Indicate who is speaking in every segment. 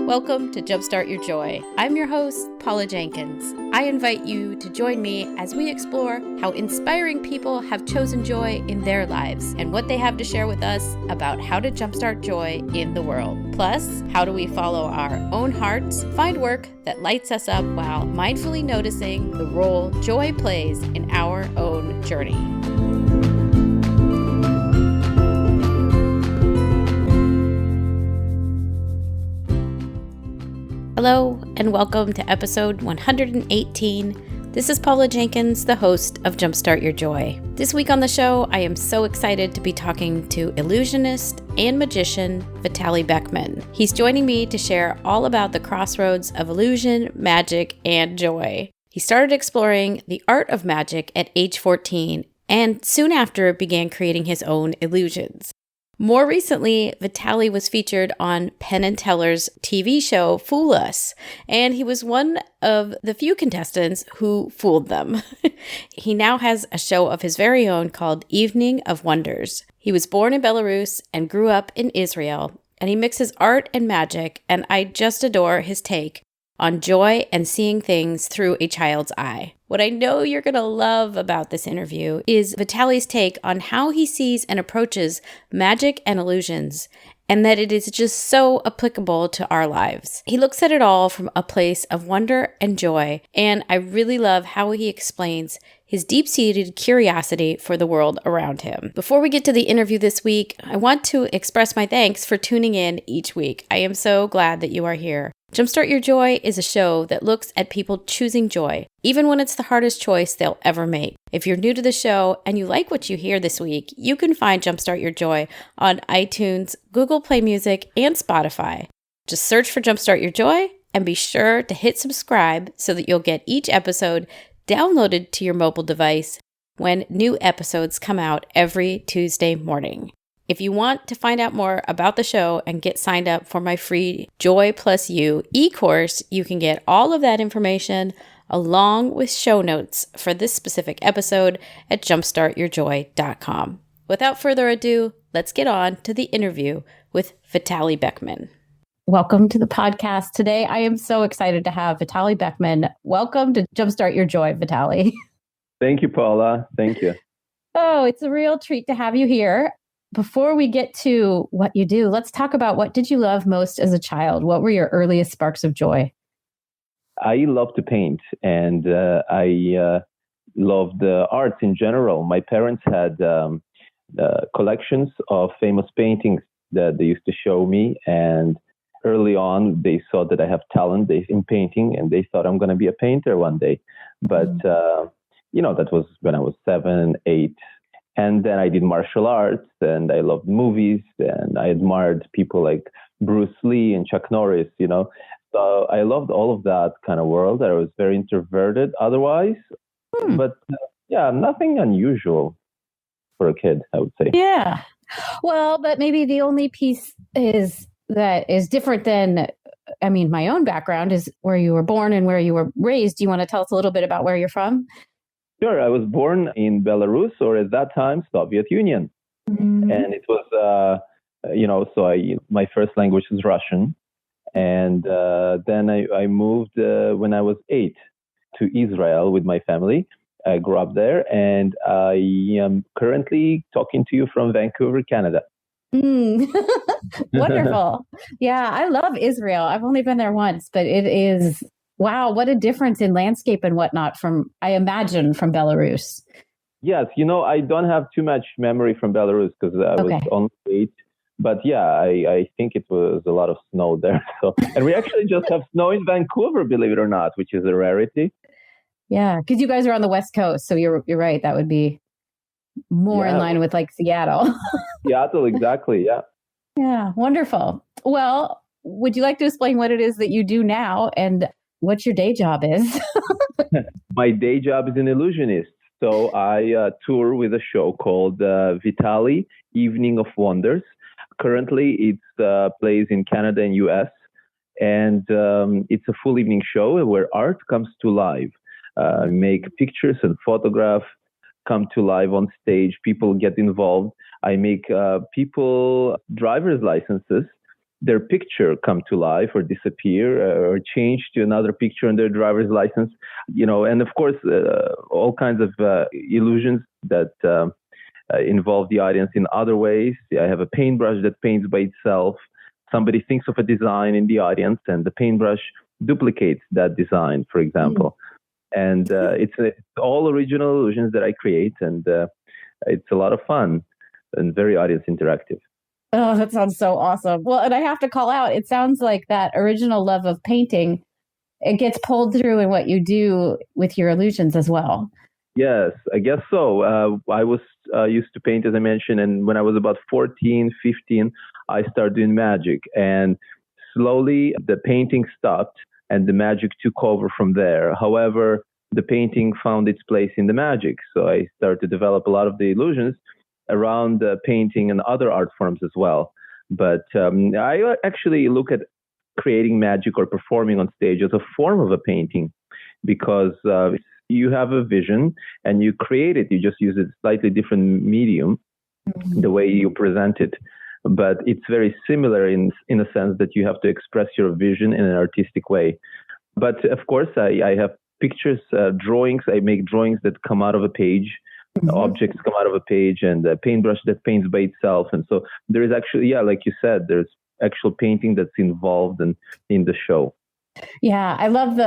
Speaker 1: Welcome to Jumpstart Your Joy. I'm your host, Paula Jenkins. I invite you to join me as we explore how inspiring people have chosen joy in their lives and what they have to share with us about how to jumpstart joy in the world. Plus, how do we follow our own hearts, find work that lights us up while mindfully noticing the role joy plays in our own journey. Hello, and welcome to episode 118. This is Paula Jenkins, the host of Jumpstart Your Joy. This week on the show, I am so excited to be talking to illusionist and magician Vitaly Beckman. He's joining me to share all about the crossroads of illusion, magic, and joy. He started exploring the art of magic at age 14, and soon after began creating his own illusions. More recently, Vitaly was featured on Penn and Teller's TV show Fool Us, and he was one of the few contestants who fooled them. He now has a show of his very own called Evening of Wonders. He was born in Belarus and grew up in Israel, and he mixes art and magic, and I just adore his take on joy and seeing things through a child's eye. What I know you're going to love about this interview is Vitaly's take on how he sees and approaches magic and illusions, and that it is just so applicable to our lives. He looks at it all from a place of wonder and joy, and I really love how he explains his deep-seated curiosity for the world around him. Before we get to the interview this week, I want to express my thanks for tuning in each week. I am so glad that you are here. Jumpstart Your Joy is a show that looks at people choosing joy, even when it's the hardest choice they'll ever make. If you're new to the show and you like what you hear this week, you can find Jumpstart Your Joy on iTunes, Google Play Music, and Spotify. Just search for Jumpstart Your Joy and be sure to hit subscribe so that you'll get each episode downloaded to your mobile device when new episodes come out every Tuesday morning. If you want to find out more about the show and get signed up for my free Joy Plus You e-course, you can get all of that information along with show notes for this specific episode at jumpstartyourjoy.com. Without further ado, let's get on to the interview with Vitaly Beckman. Welcome to the podcast today. I am so excited to have Vitaly Beckman. Welcome to Jumpstart Your Joy, Vitaly.
Speaker 2: Thank you, Paula. Thank you.
Speaker 1: Oh, it's a real treat to have you here. Before we get to what you do, let's talk about what did you love most as a child? What were your earliest sparks of joy?
Speaker 2: I love to paint, and I love the arts in general. My parents had collections of famous paintings that they used to show me, and early on, they saw that I have talent in painting, and they thought I'm going to be a painter one day. But, that was when I was 7, 8. And then I did martial arts, and I loved movies, and I admired people like Bruce Lee and Chuck Norris, So I loved all of that kind of world. I was very introverted otherwise, but nothing unusual for a kid, I would say.
Speaker 1: Yeah. Well, but maybe the only piece is that is different than, my own background is where you were born and where you were raised. Do you want to tell us a little bit about where you're from?
Speaker 2: Sure. I was born in Belarus, or at that time, Soviet Union. Mm-hmm. And it was, my first language is Russian. And then I moved when I was 8 to Israel with my family. I grew up there, and I am currently talking to you from Vancouver, Canada.
Speaker 1: Wonderful. Yeah, I love Israel. I've only been there once, but it is... Wow, what a difference in landscape and whatnot I imagine, from Belarus.
Speaker 2: Yes, I don't have too much memory from Belarus because I was only 8. But I think it was a lot of snow there. And we actually just have snow in Vancouver, believe it or not, which is a rarity.
Speaker 1: Yeah, because you guys are on the West Coast, so you're right. That would be more in line with like Seattle.
Speaker 2: Seattle, exactly, yeah.
Speaker 1: Yeah, wonderful. Well, would you like to explain what it is that you do now and what your day job is?
Speaker 2: My day job is an illusionist. So I tour with a show called Vitaly Evening of Wonders. Currently, it plays in Canada and US. And it's a full evening show where art comes to life. Make pictures and photograph come to life on stage. People get involved. I make people driver's licenses their picture come to life or disappear or change to another picture on their driver's license, and of course, all kinds of illusions that involve the audience in other ways. I have a paintbrush that paints by itself. Somebody thinks of a design in the audience and the paintbrush duplicates that design, for example. And it's all original illusions that I create, and it's a lot of fun and very audience interactive.
Speaker 1: Oh, that sounds so awesome. Well, and I have to call out, it sounds like that original love of painting, it gets pulled through in what you do with your illusions as well.
Speaker 2: Yes, I guess so. I was used to paint, as I mentioned, and when I was about 14, 15, I started doing magic. And slowly the painting stopped and the magic took over from there. However, the painting found its place in the magic. So I started to develop a lot of the illusions around painting and other art forms as well. But I actually look at creating magic or performing on stage as a form of a painting, because you have a vision and you create it. You just use a slightly different medium, the way you present it. But it's very similar in a sense that you have to express your vision in an artistic way. But of course, I have pictures, drawings. I make drawings that come out of a page. Objects come out of a page, and a paintbrush that paints by itself. And so there is actually, like you said, there's actual painting that's involved in the show.
Speaker 1: Yeah, I love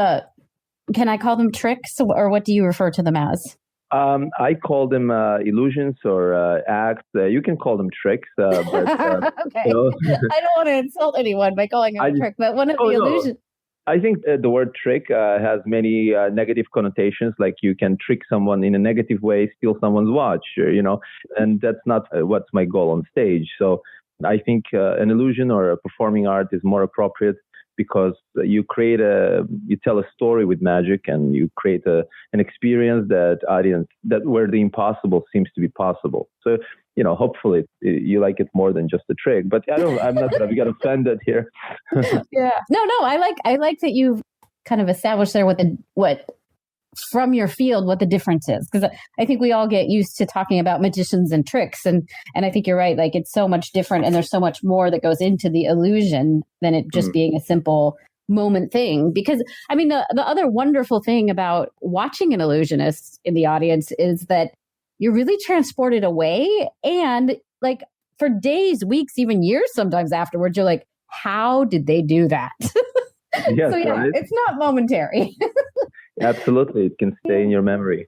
Speaker 1: can I call them tricks, or what do you refer to them as?
Speaker 2: I call them illusions or acts. You can call them tricks. But,
Speaker 1: okay. I don't want to insult anyone by calling them a trick, but one of the illusions.
Speaker 2: I think the word trick has many negative connotations, like you can trick someone in a negative way, steal someone's watch, and that's not what's my goal on stage. So I think an illusion or a performing art is more appropriate, because you tell a story with magic, and you create an experience where the impossible seems to be possible. So, hopefully you like it more than just a trick, but I'm not going to get offended here.
Speaker 1: Yeah. No, I like that you've kind of established there what from your field, what the difference is. Because I think we all get used to talking about magicians and tricks. And I think you're right. Like, it's so much different, and there's so much more that goes into the illusion than it just being a simple moment thing. Because I mean, the other wonderful thing about watching an illusionist in the audience is that you're really transported away, and like for days, weeks, even years, sometimes afterwards, you're like, how did they do that?
Speaker 2: Yes,
Speaker 1: so yeah,
Speaker 2: right?
Speaker 1: It's not momentary.
Speaker 2: Absolutely. It can stay in your memory.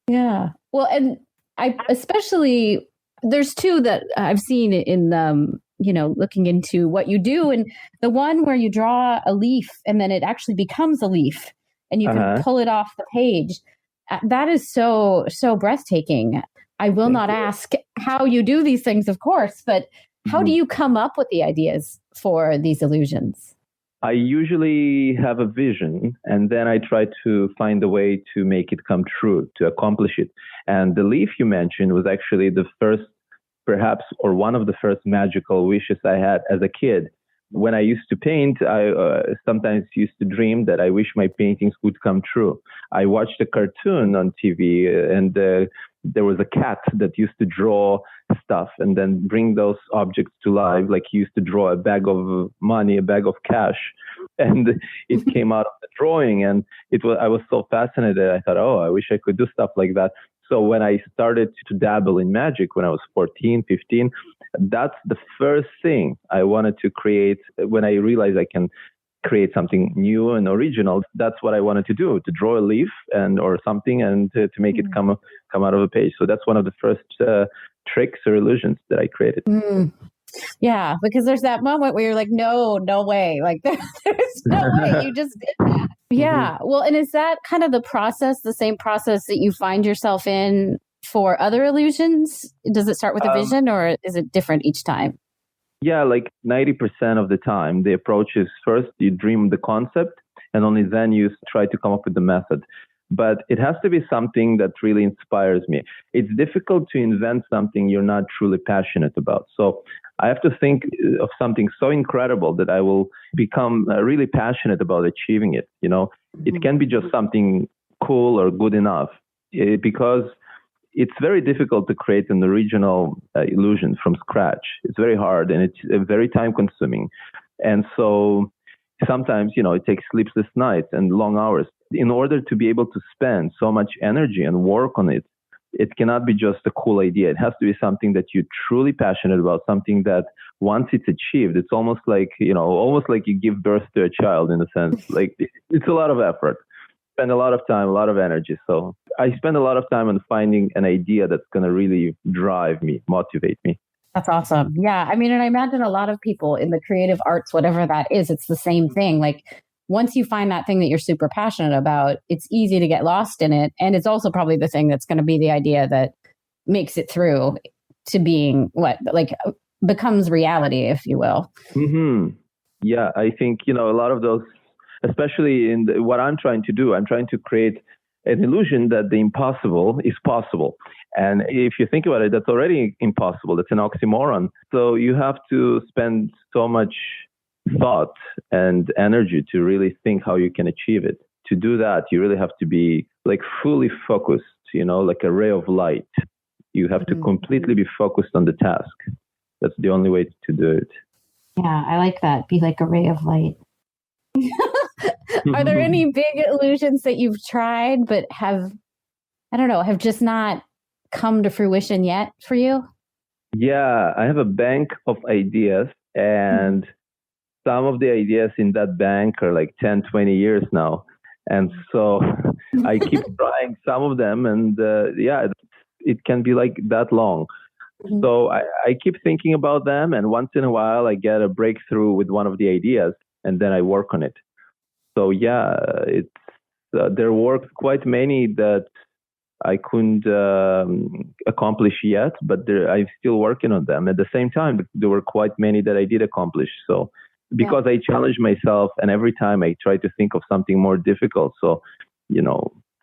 Speaker 1: Yeah. Well, and there's two that I've seen in looking into what you do, and the one where you draw a leaf and then it actually becomes a leaf and you can pull it off the page. That is so breathtaking. I will not ask how you do these things, of course, but how do you come up with the ideas for these illusions?
Speaker 2: I usually have a vision, and then I try to find a way to make it come true, to accomplish it. And the leaf you mentioned was actually the first, perhaps, or one of the first magical wishes I had as a kid. When I used to paint, I sometimes used to dream that I wish my paintings would come true. I watched a cartoon on TV, and there was a cat that used to draw stuff and then bring those objects to life. Like he used to draw a bag of money, a bag of cash, and it came out of the drawing. And I was so fascinated. I thought, I wish I could do stuff like that. So when I started to dabble in magic when I was 14, 15, that's the first thing I wanted to create. When I realized I can create something new and original, that's what I wanted to do, to draw a leaf or something and to make it come out of a page. So that's one of the first tricks or illusions that I created.
Speaker 1: Yeah, because there's that moment where you're like, no way. Like there's no way you just did that. Yeah. Well, and is that kind of the same process that you find yourself in for other illusions? Does it start with a vision, or is it different each time?
Speaker 2: Yeah, like 90% of the time, the approach is first you dream the concept, and only then you try to come up with the method. But it has to be something that really inspires me. It's difficult to invent something you're not truly passionate about. So I have to think of something so incredible that I will become really passionate about achieving it. It can be just something cool or good enough, because it's very difficult to create an original illusion from scratch. It's very hard, and it's very time consuming. And so sometimes, it takes sleepless nights and long hours. In order to be able to spend so much energy and work on it, it cannot be just a cool idea. It has to be something that you're truly passionate about, something that once it's achieved, it's almost like you give birth to a child in a sense. Like it's a lot of effort, spend a lot of time, a lot of energy. So I spend a lot of time on finding an idea that's going to really drive me, motivate me.
Speaker 1: That's awesome. Yeah. I mean, and I imagine a lot of people in the creative arts, whatever that is, it's the same thing. Like once you find that thing that you're super passionate about, it's easy to get lost in it. And it's also probably the thing that's going to be the idea that makes it through to being becomes reality, if you will.
Speaker 2: Mm-hmm. Yeah, I think, a lot of those, especially in what I'm trying to do, I'm trying to create an illusion that the impossible is possible. And if you think about it, that's already impossible. That's an oxymoron. So you have to spend so much thought and energy to really think how you can achieve it. To do that, you really have to be like fully focused, like a ray of light. You have to completely be focused on the task. That's the only way to do it.
Speaker 1: Yeah, I like that. Be like a ray of light. Are there any big illusions that you've tried but have just not come to fruition yet for you?
Speaker 2: Yeah, I have a bank of ideas, and some of the ideas in that bank are like 10, 20 years now. And so I keep trying some of them, and it can be like that long. Mm-hmm. So I keep thinking about them, and once in a while I get a breakthrough with one of the ideas, and then I work on it. So yeah, it's there were quite many that I couldn't accomplish yet, but I'm still working on them. At the same time, there were quite many that I did accomplish. So because I challenge myself, and every time I try to think of something more difficult. So,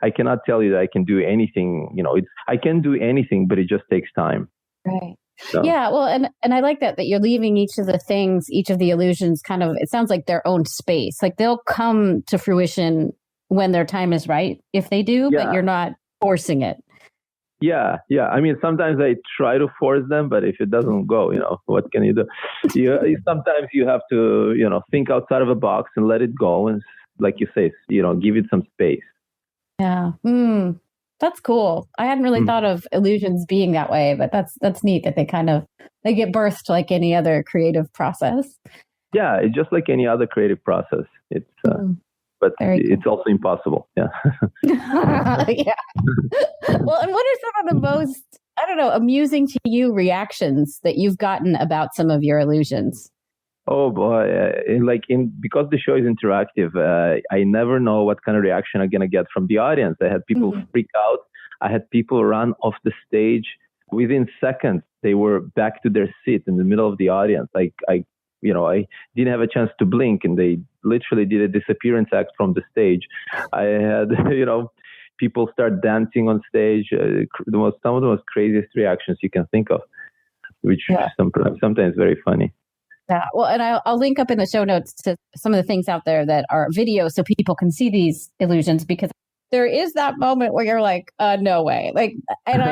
Speaker 2: I cannot tell you that I can do anything. I can do anything, but it just takes time.
Speaker 1: Right. So. Yeah. Well, and I like that you're leaving each of the illusions kind of, it sounds like their own space. Like they'll come to fruition when their time is right, if they do, but you're not forcing it.
Speaker 2: Yeah. I mean, sometimes I try to force them, but if it doesn't go, what can you do? Sometimes you have to, think outside of a box and let it go. And like you say, give it some space.
Speaker 1: Yeah. That's cool. I hadn't really thought of illusions being that way, but that's neat that they get birthed like any other creative process.
Speaker 2: Yeah, it's just like any other creative process. It's but it's also impossible. Yeah.
Speaker 1: Yeah. Well, and what are some of the most, amusing to you reactions that you've gotten about some of your illusions?
Speaker 2: Oh boy, because the show is interactive, I never know what kind of reaction I'm going to get from the audience. I had people freak out. I had people run off the stage. Within seconds, they were back to their seat in the middle of the audience. I didn't have a chance to blink, and they literally did a disappearance act from the stage. I had, people start dancing on stage. Some of the most craziest reactions you can think of, which sometimes very funny.
Speaker 1: Yeah, well, and I'll link up in the show notes to some of the things out there that are videos so people can see these illusions, because there is that moment where you're like, no way. Like, and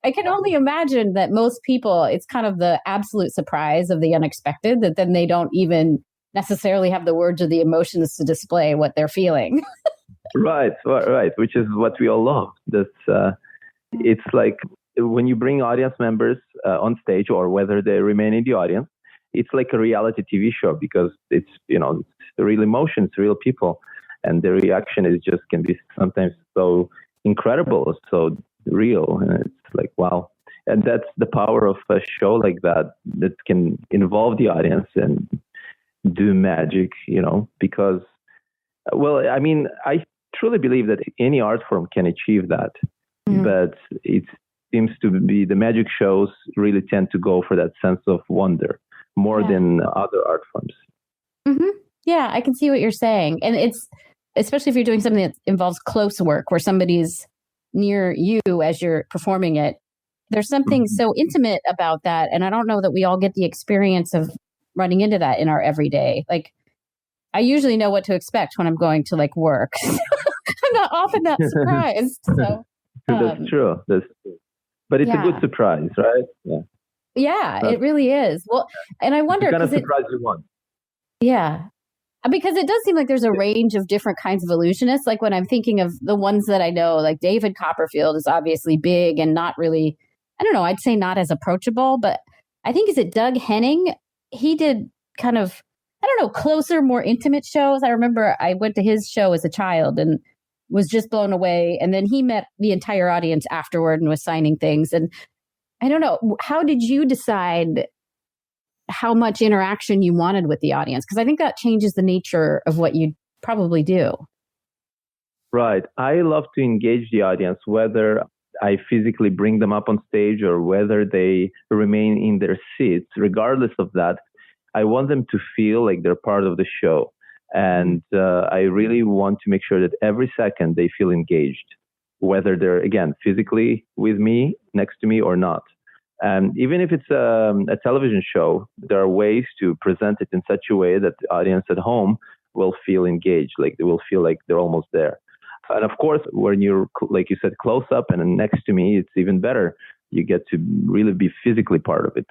Speaker 1: I can only imagine that most people, it's kind of the absolute surprise of the unexpected that then they don't even necessarily have the words or the emotions to display what they're feeling.
Speaker 2: Right. Which is what we all love. It's like when you bring audience members on stage, or whether they remain in the audience, it's like a reality TV show, because it's real emotions, real people, and the reaction can be sometimes so incredible, so real, and it's like, wow. And that's the power of a show like that can involve the audience and do magic, because, well, I mean, I truly believe that any art form can achieve that, but it seems to be the magic shows really tend to go for that sense of wonder more than other art forms.
Speaker 1: Mm-hmm. Yeah, I can see what you're saying. And it's, especially if you're doing something that involves close work where somebody's near you as you're performing it, there's something so intimate about that. And I don't know that we all get the experience of running into that in our everyday. Like, I usually know what to expect when I'm going to work. I'm not often that surprised. So
Speaker 2: That's true. But it's a good surprise, right?
Speaker 1: Yeah, it really is. Well, and I wonder,
Speaker 2: it's the kind of surprise you want.
Speaker 1: Yeah. Because it does seem like there's a range of different kinds of illusionists. Like when I'm thinking of the ones that I know, like David Copperfield is obviously big and not really, I don't know, I'd say not as approachable, but I think is it Doug Henning? He did kind of, I don't know, closer, more intimate shows. I remember I went to his show as a child and was just blown away. And then he met the entire audience afterward and was signing things. And I don't know, how did you decide how much interaction you wanted with the audience? Because I think that changes the nature of what you probably do.
Speaker 2: Right. I love to engage the audience, whether I physically bring them up on stage or whether they remain in their seats. Regardless of that, I want them to feel like they're part of the show. And I really want to make sure that every second they feel engaged, whether they're, again, physically with me, next to me or not. And even if it's a television show, there are ways to present it in such a way that the audience at home will feel engaged, like they will feel like they're almost there. And of course, when you're, like you said, close up and next to me, it's even better. You get to really be physically part of it.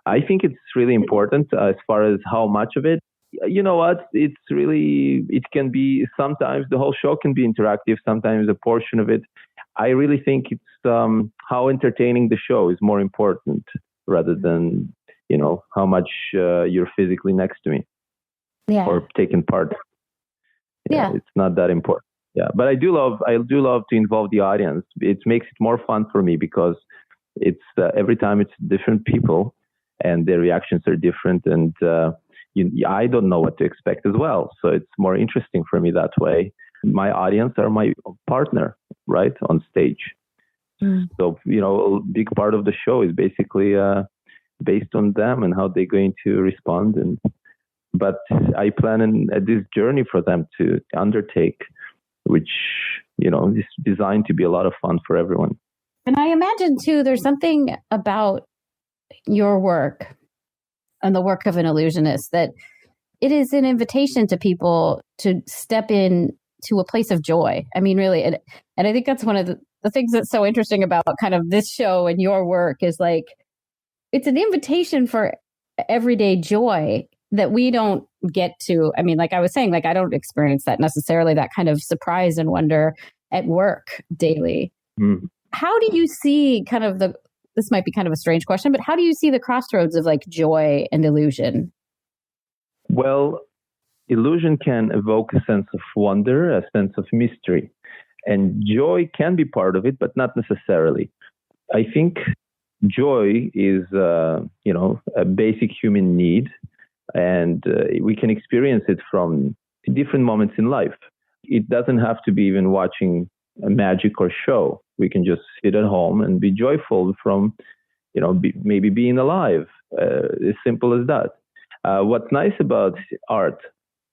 Speaker 2: I think it's really important as far as how much of it. You know what? It's really, it can be, sometimes the whole show can be interactive, sometimes a portion of it. I really think it's how entertaining the show is more important rather than, how much you're physically next to me or taking part. Yeah, it's not that important. Yeah, but I do love to involve the audience. It makes it more fun for me because it's every time it's different people and their reactions are different, and I don't know what to expect as well. So it's more interesting for me that way. My audience are my partner, right, on stage. So, a big part of the show is basically based on them and how they're going to respond. But I plan this journey for them to undertake, which, is designed to be a lot of fun for everyone.
Speaker 1: And I imagine, too, there's something about your work and the work of an illusionist that it is an invitation to people to step in to a place of joy. I mean, really. And I think that's one of the things that's so interesting about kind of this show and your work is like, it's an invitation for everyday joy that we don't get to. I mean, like I was saying, like I don't experience that necessarily, that kind of surprise and wonder at work daily. How do you see kind of this might be kind of a strange question, but how do you see the crossroads of like joy and illusion?
Speaker 2: Well, illusion can evoke a sense of wonder, a sense of mystery, and joy can be part of it, but not necessarily. I think joy is, a basic human need, and we can experience it from different moments in life. It doesn't have to be even watching a magic or show. We can just sit at home and be joyful from, maybe being alive. As simple as that. What's nice about art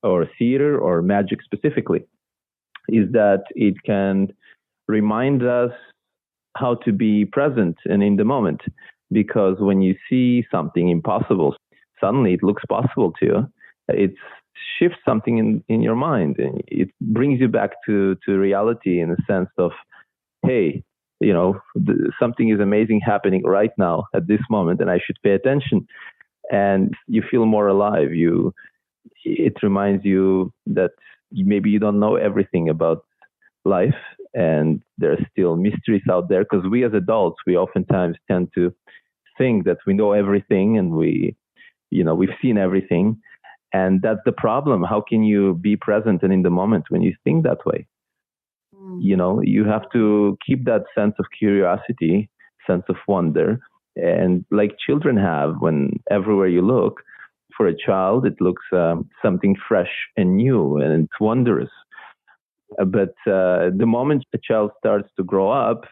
Speaker 2: or theater or magic specifically is that it can remind us how to be present and in the moment. Because when you see something impossible, suddenly it looks possible to you. It shifts something in your mind. And it brings you back to reality in the sense of, hey, something is amazing happening right now at this moment, and I should pay attention. And you feel more alive. It reminds you that maybe you don't know everything about life, and there are still mysteries out there. Because we as adults, we oftentimes tend to think that we know everything, and we've seen everything, and that's the problem. How can you be present and in the moment when you think that way? You have to keep that sense of curiosity, sense of wonder, and like children have when everywhere you look. For a child, it looks something fresh and new, and it's wondrous. But the moment a child starts to grow up,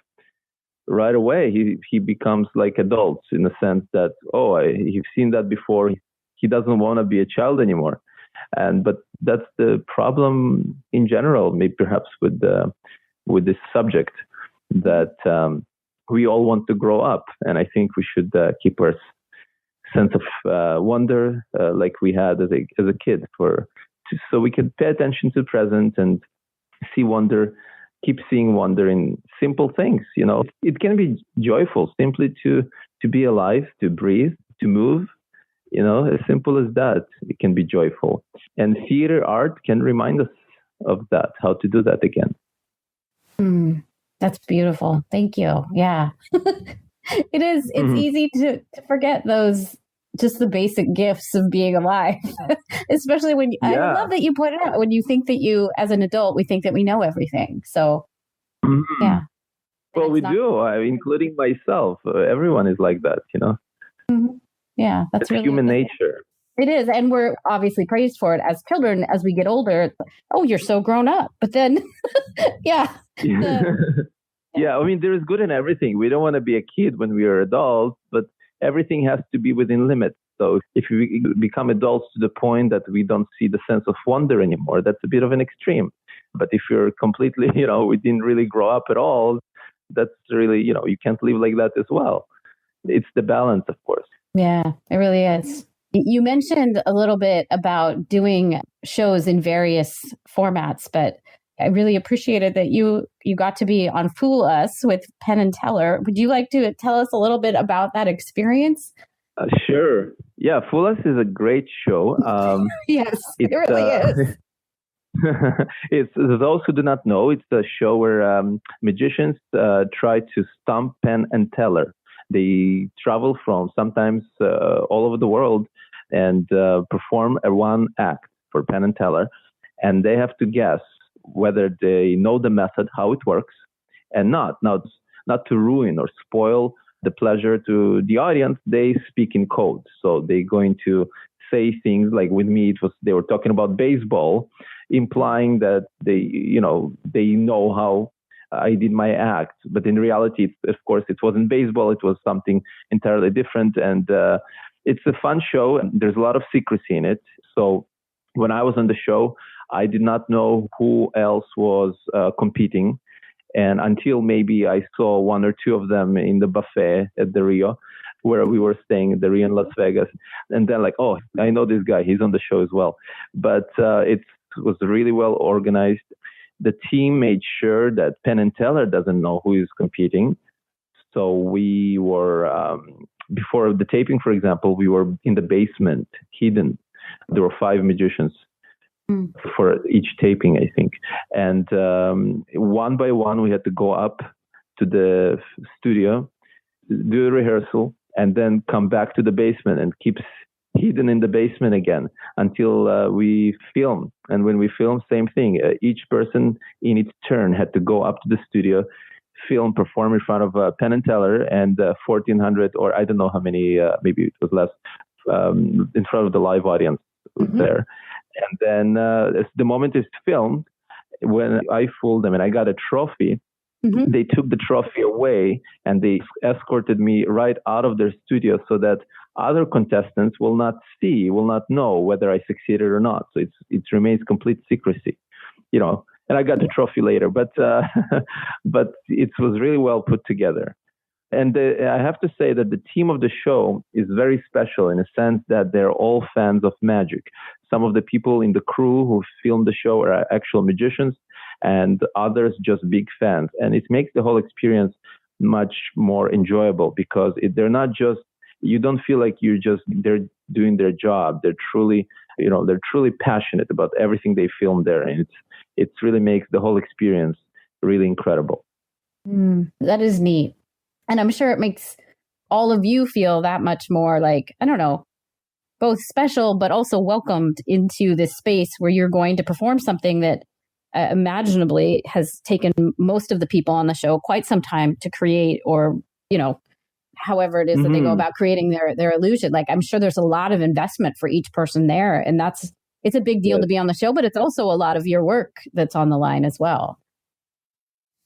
Speaker 2: right away he becomes like adults in the sense that, you've seen that before. He doesn't want to be a child anymore. But that's the problem in general, maybe perhaps with this subject, that we all want to grow up, and I think we should keep our sense of wonder like we had as a kid, so we can pay attention to the present and see wonder, keep seeing wonder in simple things. It can be joyful simply to be alive, to breathe, to move. As simple as that. It can be joyful. And theater art can remind us of that, how to do that again.
Speaker 1: That's beautiful. Thank you. Yeah. It is. It's easy to forget those, just the basic gifts of being alive, especially when I love that you pointed out when you think that you, as an adult, we think that we know everything. So, yeah.
Speaker 2: Well, we do, including myself. Everyone is like that,
Speaker 1: Yeah, that's really
Speaker 2: human nature.
Speaker 1: It is. And we're obviously praised for it as children. As we get older, oh, you're so grown up. But then, yeah.
Speaker 2: Yeah, I mean, there is good in everything. We don't want to be a kid when we are adults, but everything has to be within limits. So if we become adults to the point that we don't see the sense of wonder anymore, that's a bit of an extreme. But if you're completely, we didn't really grow up at all, that's really, you can't live like that as well. It's the balance, of course.
Speaker 1: Yeah, it really is. You mentioned a little bit about doing shows in various formats, but I really appreciated that you got to be on Fool Us with Penn and Teller. Would you like to tell us a little bit about that experience?
Speaker 2: Sure. Yeah, Fool Us is a great show.
Speaker 1: Yes, it really is.
Speaker 2: It's those who do not know, it's a show where magicians try to stump Penn and Teller. They travel from sometimes all over the world and perform a one act for Penn and Teller, and they have to guess whether they know the method, how it works, and not to ruin or spoil the pleasure to the audience. They speak in code, so they're going to say things like, with me, they were talking about baseball, implying that they know how I did my act, but in reality, of course, it wasn't baseball. It was something entirely different, and it's a fun show. And there's a lot of secrecy in it. So when I was on the show, I did not know who else was competing, and until maybe I saw one or two of them in the buffet at the Rio, where we were staying at the Rio in Las Vegas, and then like, oh, I know this guy. He's on the show as well. But it was really well organized. The team made sure that Penn and Teller doesn't know who is competing. So we were, before the taping, for example, we were in the basement, hidden. There were 5 magicians for each taping, I think. And one by one, we had to go up to the studio, do a rehearsal, and then come back to the basement and keep hidden in the basement again until we film. And when we film, same thing. Each person in its turn had to go up to the studio, film, perform in front of Penn and Teller and 1,400, or I don't know how many, maybe it was less, in front of the live audience was there. And then as the moment is filmed, when I fooled them and I got a trophy, they took the trophy away and they escorted me right out of their studio so that other contestants will not know whether I succeeded or not. So it remains complete secrecy, and I got the trophy later, but it was really well put together. And I have to say that the team of the show is very special in a sense that they're all fans of magic. Some of the people in the crew who filmed the show are actual magicians, and others just big fans. And it makes the whole experience much more enjoyable because they're not just, you don't feel like they're doing their job. They're truly passionate about everything they filmed there. And it really makes the whole experience really incredible.
Speaker 1: That is neat. And I'm sure it makes all of you feel that much more like, I don't know, both special, but also welcomed into this space where you're going to perform something that imaginably has taken most of the people on the show quite some time to create, or, however it is that they go about creating their illusion. Like, I'm sure there's a lot of investment for each person there. And it's a big deal to be on the show, but it's also a lot of your work that's on the line as well.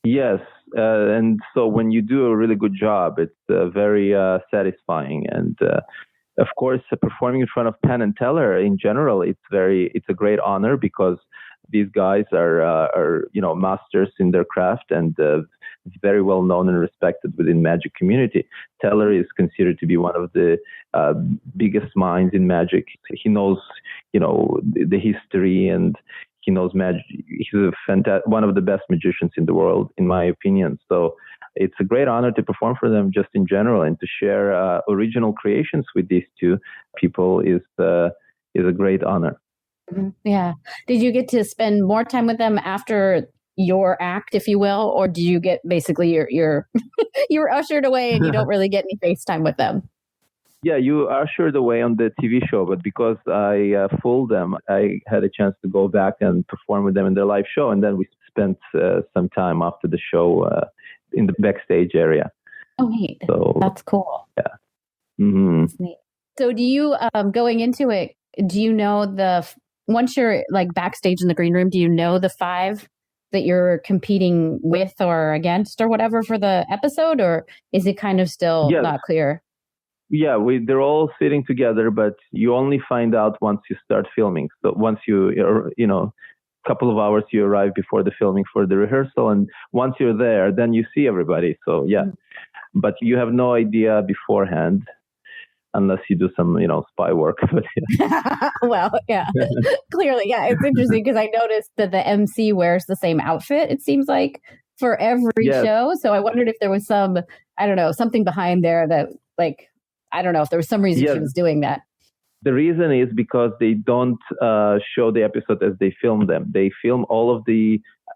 Speaker 2: Yes. And so when you do a really good job, it's very satisfying. And of course, performing in front of Penn and Teller in general, it's a great honor because these guys are masters in their craft and very well known and respected within magic community. Teller is considered to be one of the biggest minds in magic. He knows, the history, and he knows magic. He's one of the best magicians in the world, in my opinion. So it's a great honor to perform for them just in general, and to share original creations with these two people is a great honor.
Speaker 1: Yeah. Did you get to spend more time with them after your act, if you will, or do you get basically you're you're ushered away and you don't really get any FaceTime with them?
Speaker 2: Yeah, you are ushered away on the TV show, but because I fooled them, I had a chance to go back and perform with them in their live show, and then we spent some time after the show in the backstage area.
Speaker 1: Oh, neat. So, that's cool.
Speaker 2: Yeah. Mm-hmm.
Speaker 1: That's neat. So do you, going into it, do you know once you're like backstage in the green room, do you know the 5 that you're competing with or against or whatever for the episode, or is it kind of still not clear?
Speaker 2: Yeah, they're all sitting together, but you only find out once you start filming. So once a couple of hours you arrive before the filming for the rehearsal, and once you're there, then you see everybody. So yeah, but you have no idea beforehand unless you do some, spy work.
Speaker 1: Well, yeah, clearly, yeah. It's interesting because I noticed that the MC wears the same outfit, it seems like, for every show. So I wondered if there was something behind there that, like, I don't know if there was some reason she was doing that.
Speaker 2: The reason is because they don't show the episode as they film them. They film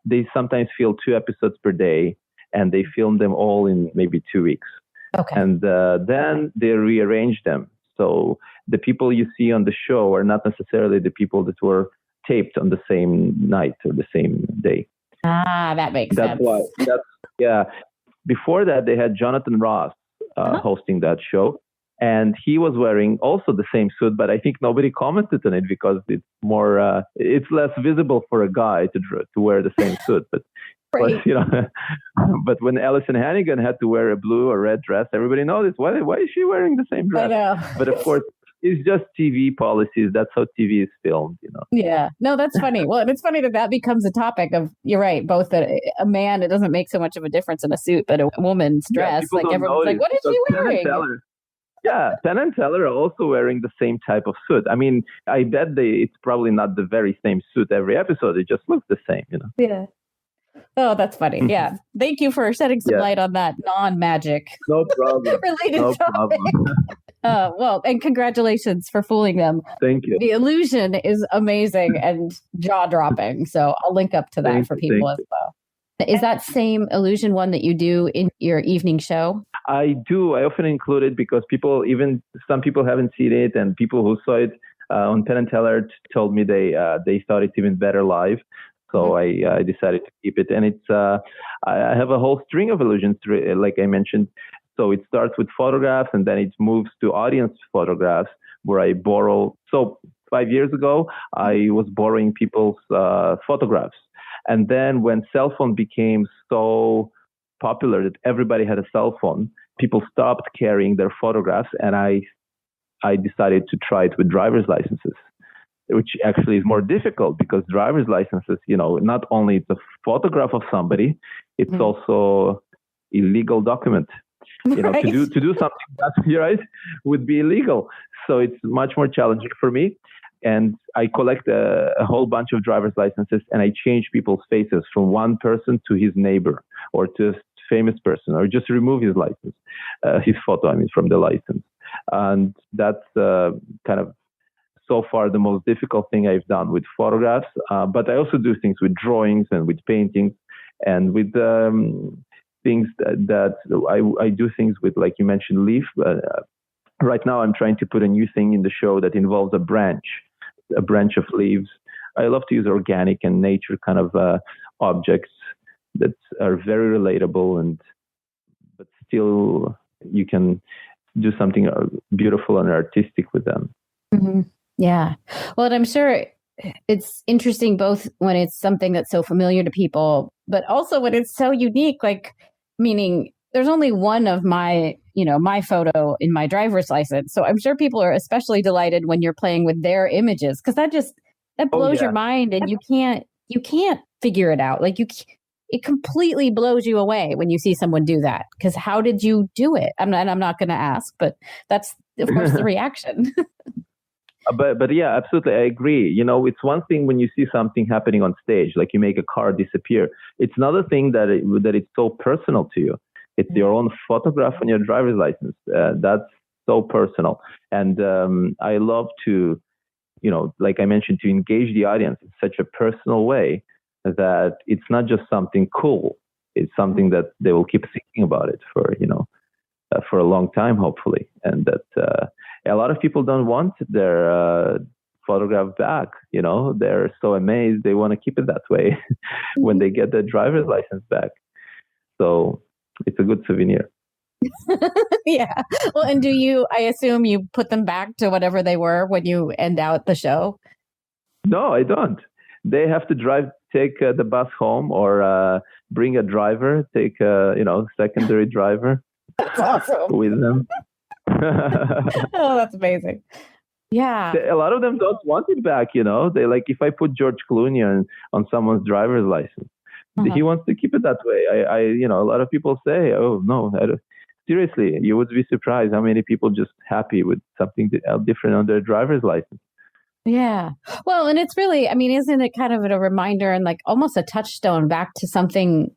Speaker 2: they sometimes film 2 episodes per day, and they film them all in maybe 2 weeks.
Speaker 1: Okay.
Speaker 2: And then they rearrange them. So the people you see on the show are not necessarily the people that were taped on the same night or the same day.
Speaker 1: Ah, that makes sense.
Speaker 2: That's why. Before that, they had Jonathan Ross hosting that show. And he was wearing also the same suit, but I think nobody commented on it because it's more, it's less visible for a guy to wear the same suit. But,
Speaker 1: right.
Speaker 2: But when Alison Hannigan had to wear a blue or red dress, everybody noticed, why is she wearing the same dress?
Speaker 1: I know.
Speaker 2: But of course, it's just TV policies. That's how TV is filmed,
Speaker 1: Yeah. No, that's funny. Well, and it's funny that becomes a topic of, you're right, both that a man, it doesn't make so much of a difference in a suit, but a woman's dress, like everyone's like, what is she wearing?
Speaker 2: Yeah, Penn and Teller are also wearing the same type of suit. I mean, I bet it's probably not the very same suit every episode. It just looks the same,
Speaker 1: Yeah. Oh, that's funny. Yeah. Thank you for shedding some light on that non-magic
Speaker 2: no problem.
Speaker 1: related
Speaker 2: no
Speaker 1: topic.
Speaker 2: Problem.
Speaker 1: Well, and congratulations for fooling them.
Speaker 2: Thank you.
Speaker 1: The illusion is amazing and jaw-dropping. So I'll link up to that for people as well. Is that same illusion one that you do in your evening show?
Speaker 2: I do. I often include it because some people haven't seen it, and people who saw it on Penn and Teller told me they thought it's even better live. So I decided to keep it. And it's I have a whole string of illusions, like I mentioned. So it starts with photographs, and then it moves to audience photographs, where I borrow. So 5 years ago, I was borrowing people's photographs. And then when cell phone became so popular that everybody had a cell phone, people stopped carrying their photographs, and I decided to try it with driver's licenses, which actually is more difficult because driver's licenses, not only it's a photograph of somebody, it's also illegal document.
Speaker 1: Right.
Speaker 2: To do something that's right would be illegal. So it's much more challenging for me. And I collect a whole bunch of driver's licenses, and I change people's faces from one person to his neighbor or to a famous person, or just remove his license, his photo, from the license. And that's kind of so far the most difficult thing I've done with photographs. But I also do things with drawings and with paintings and with things that I do things with, like you mentioned, leaf. Right now I'm trying to put a new thing in the show that involves a branch of leaves. I love to use organic and nature kind of objects that are very relatable, but still you can do something beautiful and artistic with them.
Speaker 1: Mm-hmm. Yeah. Well, and I'm sure it's interesting both when it's something that's so familiar to people, but also when it's so unique, like, meaning there's only one of my photo in my driver's license. So I'm sure people are especially delighted when you're playing with their images, because that blows your mind, and you can't figure it out. Like it completely blows you away when you see someone do that. Because how did you do it? I'm not going to ask, but that's of course the reaction.
Speaker 2: But yeah, absolutely, I agree. It's one thing when you see something happening on stage, like you make a car disappear. It's another thing that it's so personal to you. It's your own photograph on your driver's license. That's so personal. And I love to, like I mentioned, to engage the audience in such a personal way that it's not just something cool. It's something that they will keep thinking about it for a long time, hopefully. And that a lot of people don't want their photograph back. They're so amazed. They want to keep it that way when they get their driver's license back. So it's a good souvenir.
Speaker 1: Yeah. Well, and I assume you put them back to whatever they were when you end out the show?
Speaker 2: No, I don't. They have to take the bus home, or bring a driver, take a, secondary driver.
Speaker 1: That's awesome.
Speaker 2: With them.
Speaker 1: Oh, that's amazing. Yeah.
Speaker 2: A lot of them don't want it back, They like, if I put George Clooney on someone's driver's license, he wants to keep it that way. A lot of people say, oh, no, seriously, you would be surprised how many people just happy with something different on their driver's license.
Speaker 1: Yeah. Well, and it's really, isn't it kind of a reminder and like almost a touchstone back to something?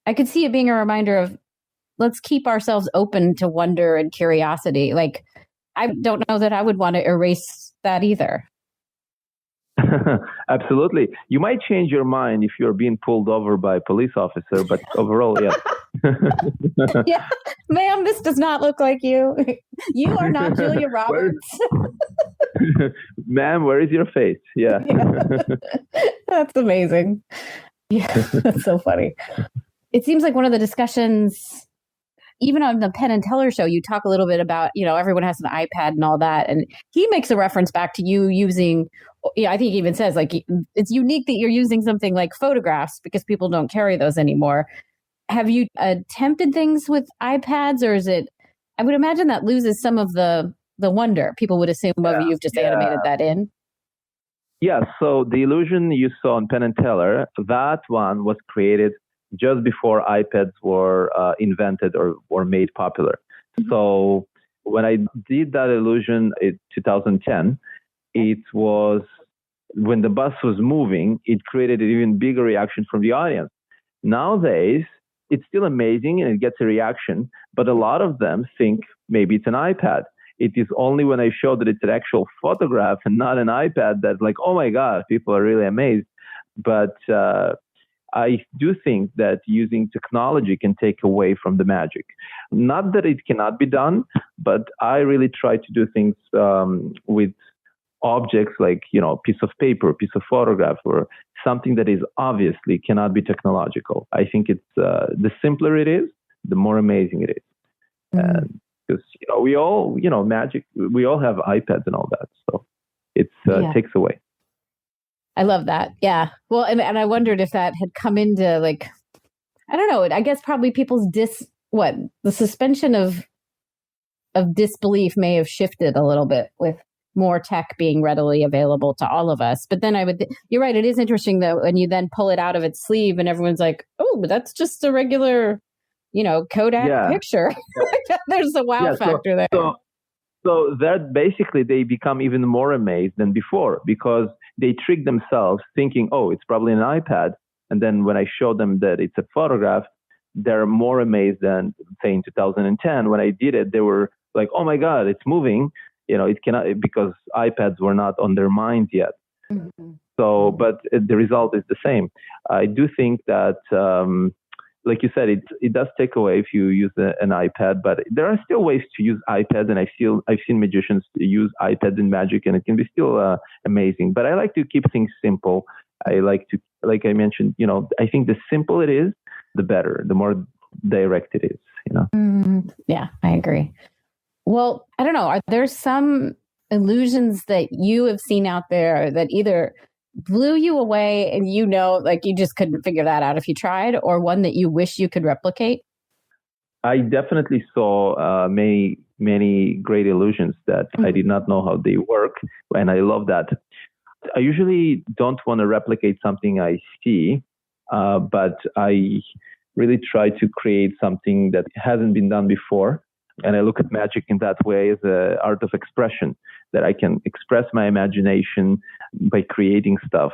Speaker 1: I could see it being a reminder of, let's keep ourselves open to wonder and curiosity. Like, I don't know that I would want to erase that either.
Speaker 2: Absolutely. You might change your mind if you're being pulled over by a police officer, but overall, yeah.
Speaker 1: Yeah. Ma'am, this does not look like you. You are not Julia Roberts.
Speaker 2: Ma'am, where is your face? Yeah.
Speaker 1: That's amazing. Yeah, that's so funny. It seems like one of the discussions, even on the Penn and Teller show, you talk a little bit about, everyone has an iPad and all that. And he makes a reference back to you using, I think he even says, like, it's unique that you're using something like photographs because people don't carry those anymore. Have you attempted things with iPads, or is it, I would imagine that loses some of the wonder. People would assume, you've just animated that in.
Speaker 2: Yeah, so the illusion you saw on Penn and Teller, that one was created just before iPads were invented or made popular. Mm-hmm. So when I did that illusion in 2010, it was when the bus was moving, it created an even bigger reaction from the audience. Nowadays, it's still amazing and it gets a reaction, but a lot of them think maybe it's an iPad. It is only when I show that it's an actual photograph and not an iPad that, like, oh my God, people are really amazed. But I do think that using technology can take away from the magic. Not that it cannot be done, but I really try to do things with objects like, a piece of paper, a piece of photograph, or something that is obviously cannot be technological. I think it's the simpler it is, the more amazing it is. Because, we all, magic, we all have iPads and all that. So it takes away.
Speaker 1: I love that. Yeah. Well, and I wondered if that had come into, like, I don't know. I guess probably people's the suspension of disbelief may have shifted a little bit with more tech being readily available to all of us. But then you're right. It is interesting that when you then pull it out of its sleeve and everyone's like, oh, but that's just a regular, Kodak picture. There's a wow factor there.
Speaker 2: So that basically they become even more amazed than before because they trick themselves thinking, oh, it's probably an iPad. And then when I show them that it's a photograph, they're more amazed than, say, in 2010. When I did it, they were like, oh my God, it's moving. It cannot, because iPads were not on their minds yet. Mm-hmm. So, but the result is the same. I do think that, like you said, it does take away if you use an iPad, but there are still ways to use iPads, and I've seen magicians use iPads in magic, and it can be still amazing. But I like to keep things simple. I like to, like I mentioned, I think the simpler it is, the better, the more direct it is.
Speaker 1: Yeah, I agree. Well, I don't know. Are there some illusions that you have seen out there that either blew you away and like you just couldn't figure that out if you tried, or one that you wish you could replicate? I
Speaker 2: definitely saw many great illusions that I did not know how they work, and I love that. I usually don't want to replicate something I see, but I really try to create something that hasn't been done before. And I look at magic in that way as an art of expression, that I can express my imagination by creating stuff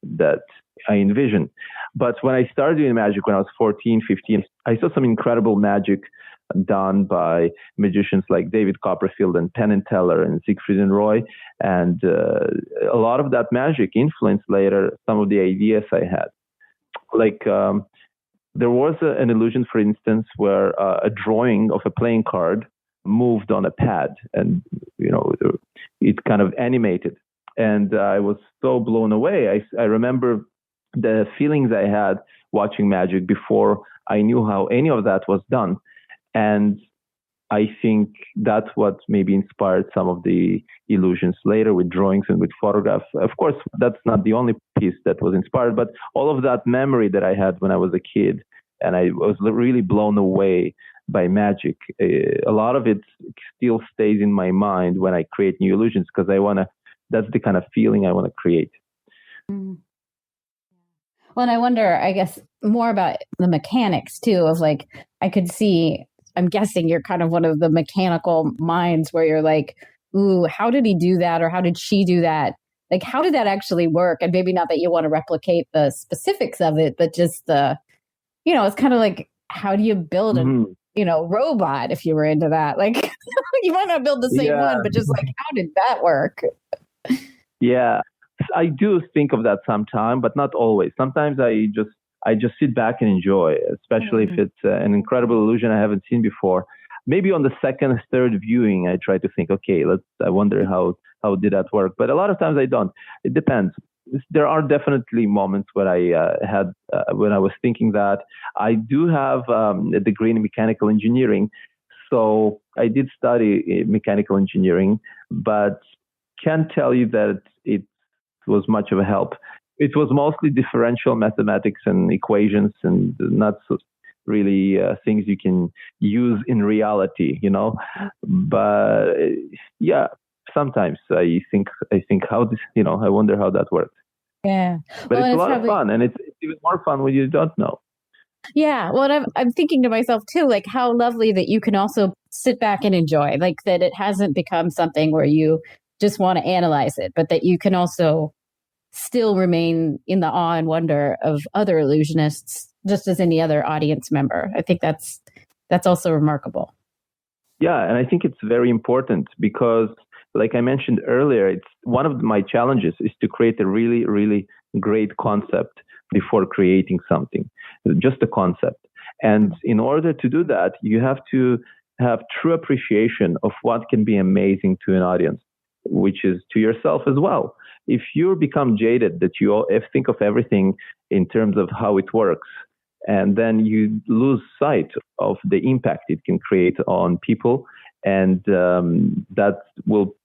Speaker 2: that I envision. But when I started doing magic when I was 14, 15, I saw some incredible magic done by magicians like David Copperfield and Penn and Teller and Siegfried and Roy. And a lot of that magic influenced later some of the ideas I had. Like there was an illusion, for instance, where a drawing of a playing card moved on a pad and, it kind of animated. And I was so blown away. I remember the feelings I had watching magic before I knew how any of that was done. And I think that's what maybe inspired some of the illusions later with drawings and with photographs. Of course, that's not the only piece that was inspired, but all of that memory that I had when I was a kid, and I was really blown away by magic. A lot of it still stays in my mind when I create new illusions because that's the kind of feeling I want to create.
Speaker 1: Mm. Well, and I wonder, I guess, more about the mechanics too of like, I'm guessing you're kind of one of the mechanical minds where you're like, ooh, how did he do that? Or how did she do that? Like, how did that actually work? And maybe not that you want to replicate the specifics of it, but just it's kind of like, how do you build a robot if you were into that? Like, you might not build the same one, but just like, how did that work?
Speaker 2: Yeah, I do think of that sometimes, but not always. Sometimes I just sit back and enjoy, especially if it's an incredible illusion I haven't seen before. Maybe on the second, third viewing, I try to think, okay, I wonder how did that work? But a lot of times I don't. It depends. There are definitely moments when when I was thinking that. I do have a degree in mechanical engineering, so I did study mechanical engineering, but can't tell you that it was much of a help. It was mostly differential mathematics and equations and not really things you can use in reality, But yeah, sometimes I think how this, I wonder how that works.
Speaker 1: Yeah.
Speaker 2: But it's a lot of fun, and it's even more fun when you don't know.
Speaker 1: Yeah. Well, I'm thinking to myself too, like how lovely that you can also sit back and enjoy, like that it hasn't become something where you just want to analyze it, but that you can also still remain in the awe and wonder of other illusionists, just as any other audience member. I think that's also remarkable.
Speaker 2: Yeah, and I think it's very important because, like I mentioned earlier, it's one of my challenges is to create a really, really great concept before creating something, just a concept. And in order to do that, you have to have true appreciation of what can be amazing to an audience, which is to yourself as well. If you become jaded, that you think of everything in terms of how it works, and then you lose sight of the impact it can create on people, and that will,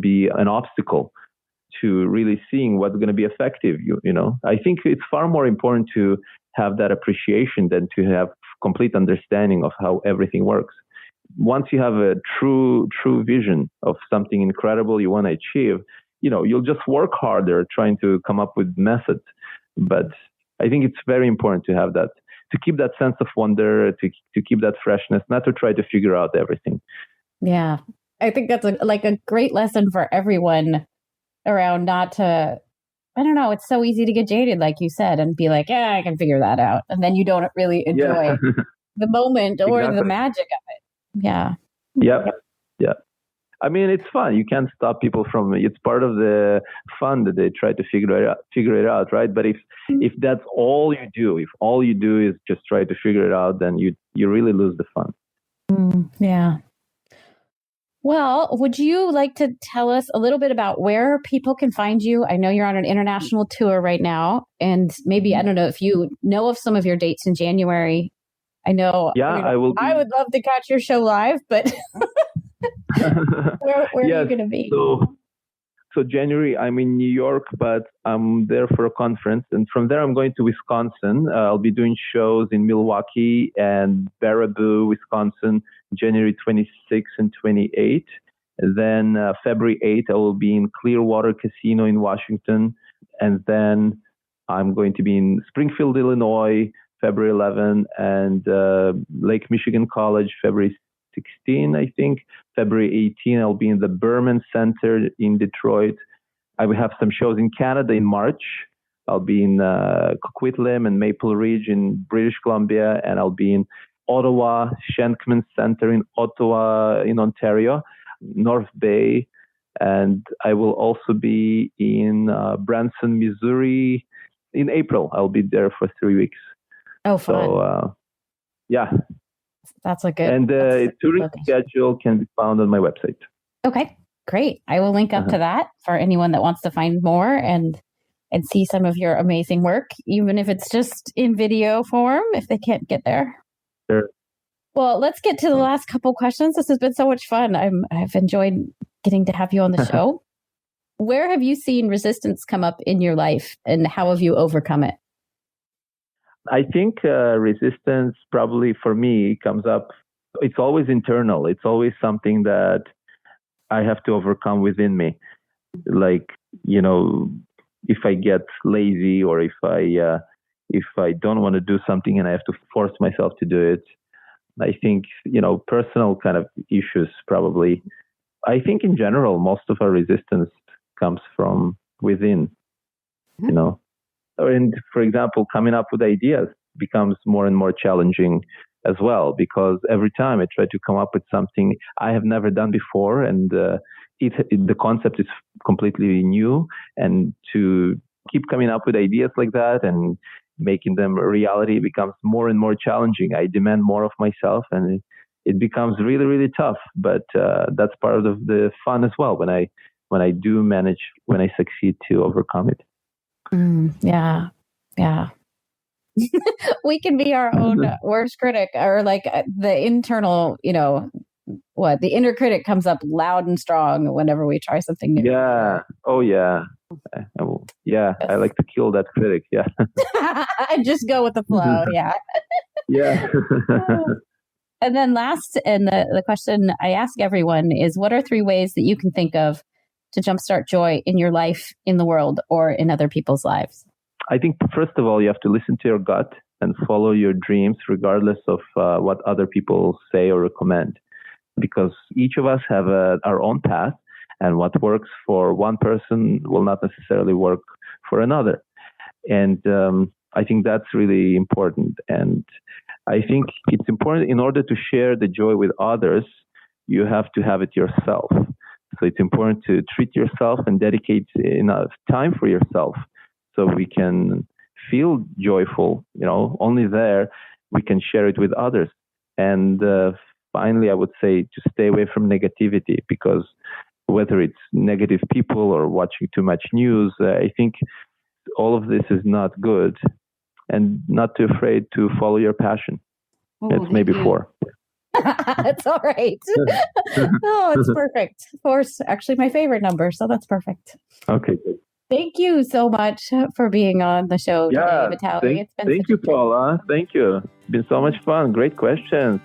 Speaker 2: be an obstacle to really seeing what's going to be effective. I think it's far more important to have that appreciation than to have complete understanding of how everything works. Once you have a true vision of something incredible you want to achieve, you'll just work harder trying to come up with methods. But I think it's very important to have that, to keep that sense of wonder, to keep that freshness, not to try to figure out everything.
Speaker 1: Yeah. I think that's a great lesson for everyone around not to, I don't know, it's so easy to get jaded, like you said, and be like, yeah, I can figure that out. And then you don't really enjoy the moment or the magic of it. Yeah.
Speaker 2: Yep. Yeah. I mean, it's fun. You can't stop people from. It's part of the fun that they try to figure it out, right? But if that's all you do, if all you do is just try to figure it out, then you really lose the fun.
Speaker 1: Yeah. Well, would you like to tell us a little bit about where people can find you? I know you're on an international tour right now, and maybe, I don't know if you know of some of your dates in January. I know.
Speaker 2: Yeah, I will.
Speaker 1: I would love to catch your show live, but where are you going to be?
Speaker 2: So January, I'm in New York, but I'm there for a conference. And from there, I'm going to Wisconsin. I'll be doing shows in Milwaukee and Baraboo, Wisconsin, January 26th and 28th. And then February 8th, I will be in Clearwater Casino in Washington. And then I'm going to be in Springfield, Illinois, February 11th, and Lake Michigan College, February 16, I think. February 18, I'll be in the Berman Center in Detroit. I will have some shows in Canada in March. I'll be in Coquitlam and Maple Ridge in British Columbia, and I'll be in Ottawa, Shenkman Center in Ottawa in Ontario, North Bay, and I will also be in Branson, Missouri in April. I'll be there for 3 weeks.
Speaker 1: Oh, fun.
Speaker 2: So, yeah.
Speaker 1: That's a good...
Speaker 2: And the touring schedule can be found on my website.
Speaker 1: Okay, great. I will link up to that for anyone that wants to find more and see some of your amazing work, even if it's just in video form, if they can't get there.
Speaker 2: Sure.
Speaker 1: Well, let's get to the last couple questions. This has been so much fun. I've enjoyed getting to have you on the show. Where have you seen resistance come up in your life, and how have you overcome it?
Speaker 2: I think resistance probably for me comes up, it's always internal. It's always something that I have to overcome within me. Like, you know, if I get lazy or if I don't want to do something and I have to force myself to do it, I think, you know, personal kind of issues probably. I think in general, most of our resistance comes from within, you know. And for example, coming up with ideas becomes more and more challenging as well, because every time I try to come up with something I have never done before, and the concept is completely new, and to keep coming up with ideas like that and making them a reality becomes more and more challenging. I demand more of myself, and it becomes really, really tough. But that's part of the fun as well, when I do manage, when I succeed to overcome it.
Speaker 1: Yeah. We can be our own worst critic, or like the internal, you know, the inner critic comes up loud and strong whenever we try something new.
Speaker 2: Yeah. Oh, yeah. Yeah. I like to kill that critic. Yeah.
Speaker 1: Just go with the flow. Yeah.
Speaker 2: Yeah.
Speaker 1: And then last, and the question I ask everyone is, what are 3 ways that you can think of to jumpstart joy in your life, in the world, or in other people's lives?
Speaker 2: I think, first of all, you have to listen to your gut and follow your dreams, regardless of what other people say or recommend. Because each of us have our own path, and what works for one person will not necessarily work for another. And I think that's really important. And I think it's important, in order to share the joy with others, you have to have it yourself. So it's important to treat yourself and dedicate enough time for yourself so we can feel joyful. You know, only there we can share it with others. And finally, I would say to stay away from negativity, because whether it's negative people or watching too much news, I think all of this is not good. And not too afraid to follow your passion. It's maybe 4.
Speaker 1: That's all right. Oh, it's perfect. 4's actually my favorite number, so that's perfect.
Speaker 2: Okay, good.
Speaker 1: Thank you so much for being on the show today, Vitaly.
Speaker 2: Thank you, Paula. Thank you. It's been so much fun. Great questions.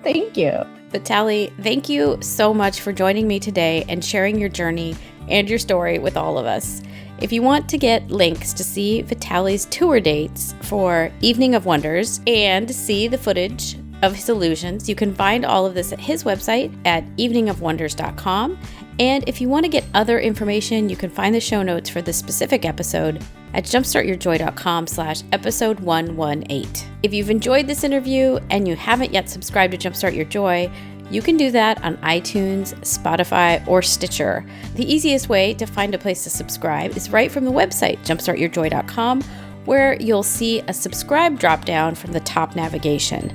Speaker 1: Thank you. Vitaly, thank you so much for joining me today and sharing your journey and your story with all of us. If you want to get links to see Vitaly's tour dates for Evening of Wonders and see the footage of his illusions, you can find all of this at his website at eveningofwonders.com. And if you want to get other information, you can find the show notes for this specific episode at jumpstartyourjoy.com/episode 118. If you've enjoyed this interview and you haven't yet subscribed to Jumpstart Your Joy, you can do that on iTunes, Spotify, or Stitcher. The easiest way to find a place to subscribe is right from the website, jumpstartyourjoy.com, where you'll see a subscribe drop-down from the top navigation.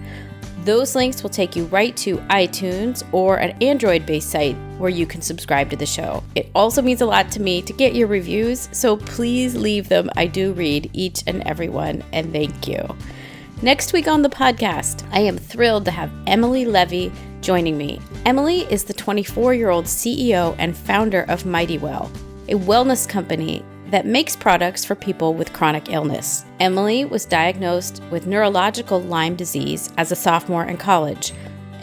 Speaker 1: Those links will take you right to iTunes or an Android-based site where you can subscribe to the show. It also means a lot to me to get your reviews, so please leave them. I do read each and every one, and thank you. Next week on the podcast, I am thrilled to have Emily Levy joining me. Emily is the 24-year-old CEO and founder of Mighty Well, a wellness company that makes products for people with chronic illness. Emily was diagnosed with neurological Lyme disease as a sophomore in college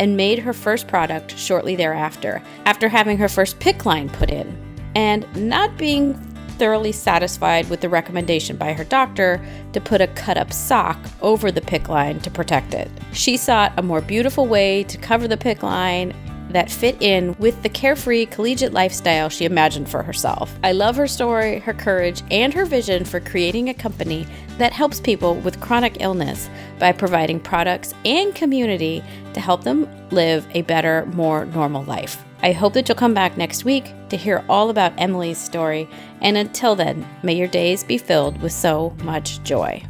Speaker 1: and made her first product shortly thereafter, after having her first PICC line put in, and not being thoroughly satisfied with the recommendation by her doctor to put a cut-up sock over the PICC line to protect it. She sought a more beautiful way to cover the PICC line that fit in with the carefree collegiate lifestyle she imagined for herself. I love her story, her courage, and her vision for creating a company that helps people with chronic illness by providing products and community to help them live a better, more normal life. I hope that you'll come back next week to hear all about Emily's story, and until then, may your days be filled with so much joy.